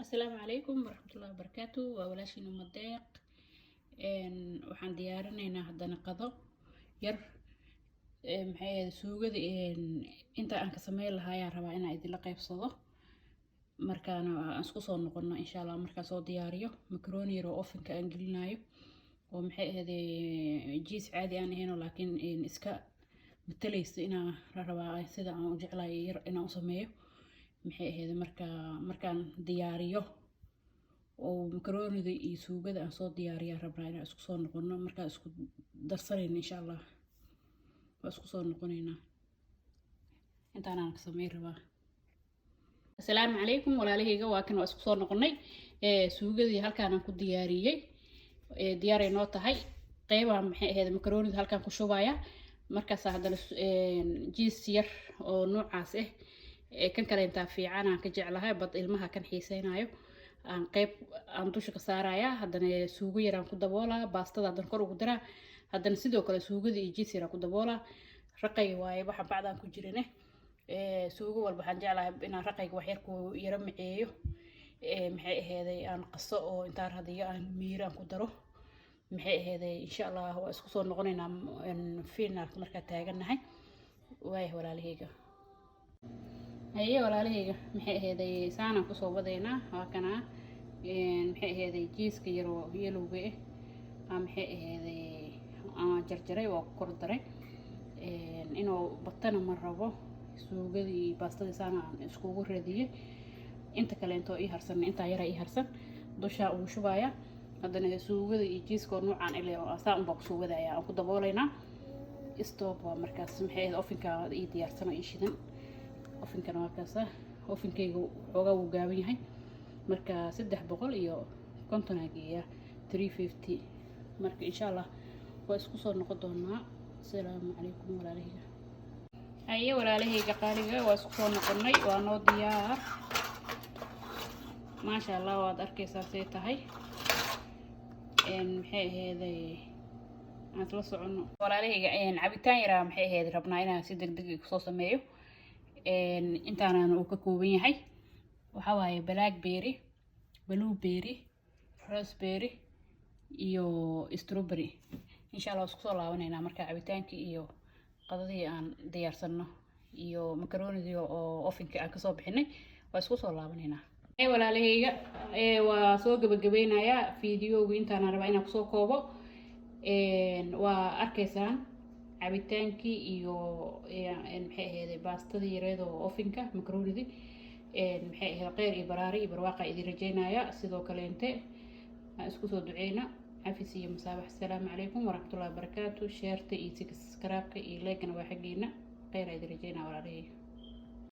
السلام عليكم ورحمة الله وبركاته وولاشين المضيق waxaan diyaarinaynaa haddana qado yar maxay suugada inta aan ka sameyn lahaa ayaan rabaa inaan idinla qaybsado markaana aan isku soo noqono insha Allah markaan soo diyaariyo macaroni yar oo ovenka aan gelinayo oo maxay ahayd jiis caadi aan ahayn laakiin iska matalaysa inaan rabaa sida aan u jeclahay yar inaan u sameeyo maxay ahayd markaan diyaariyo oo macaroni iyo suugada aan soo diyaariyaa rabnaa inaan isku soo noqono markaan isku darsanayno insha Allah waa isku soo noqonaynaa intaan aan ka sameyn rabaa. Assalaamu calaykum walaalahayga waa kan waa isku soo noqonay suugadii halkaan aan ku diyaariyay diyaar ay noo tahay qeybaan maxay ahayd macaroni halkaan ku shubaya markaas haddana jiis yar oo noocaas kan kale inta fiican aan ka jeclahay bad ilmaha kan xiiseynayo aan qayb aan dusha ka saaraya haddana suugo yar aan ku daboolaa baastada haddana kor ugu daraa haddana sidoo kale suugada iyo jiis yar aan ku daboolaa raqay waaye waxa bacdaan ku jirane suugo walba waxaan jeclahay inaan raqayga wax yar ku yara maceeyo maxay ahayd aan qaso oo intaan hadiyo aan miir aan ku daro maxay ahayd insha Allah waa isku soo noqonaynaa finalka marka taaganahay waay walaalahayga haye walaalahayga maxay ahayd saana ku soo wadaynaa waa kana maxay ahayd jiiska yar oo yelowga maxay ahayd aan jarjaray waa ku kor daray inuu batana ma rabo suugadii baastada saana iskugu radiyay inta kale intoo ii harsan inta yara ii harsan dusha ugu shubaya haddana suugada iyo jiiska noocaan ilaa oo saan baa ku soo wadaya aan ku dabooleynaa stove waa markaas maxay ahayd ovenka ii diyaarsan ii shidan ovenka markaas ovenkaygu xoogaa wuu gaaban yahay marka 350 agiya 350 marka insha Allah waa isku soo noqon doonaa. Assalaamu calaykum walaalahayga haye walaalahayga qaaliga waa isku soo noqonay waa noo diyaar maasha Allah waad arkaysaa say tahay maxay ahayd aan la socono walaalahayga cabitaan yar maxay ahayd rabnaa inaan si degdeg ah soo sameeyo intaan uu ka kooban yahay waxa waaye blackberry blueberry raspberry iyo strawberry insha Allah isku soo laabanayna marka cabitaanka iyo qadadii aan diyaarsano iyo macaroni oo ovenka aan ka soo bixinay waa isku soo laabanayna walaalahayga waa soo gabagabaynayaa fiidiyowga intaan rabaa inaan ku soo koobo waa arkaysaan cabitaankii iyo maxay ahayd baastadii yareed oo ovenka macaroni maxay ahayd qeyr iyo baraari iyo barwaaqa idin rajeynaya sidoo kale aan isku soo duceyna عافية يا مسابح. السلام عليكم ورحمة الله وبركاته. شيرتي إيتك سكرابك إيلاقنا واحد جينا غير هيد رجينا ولا عليه.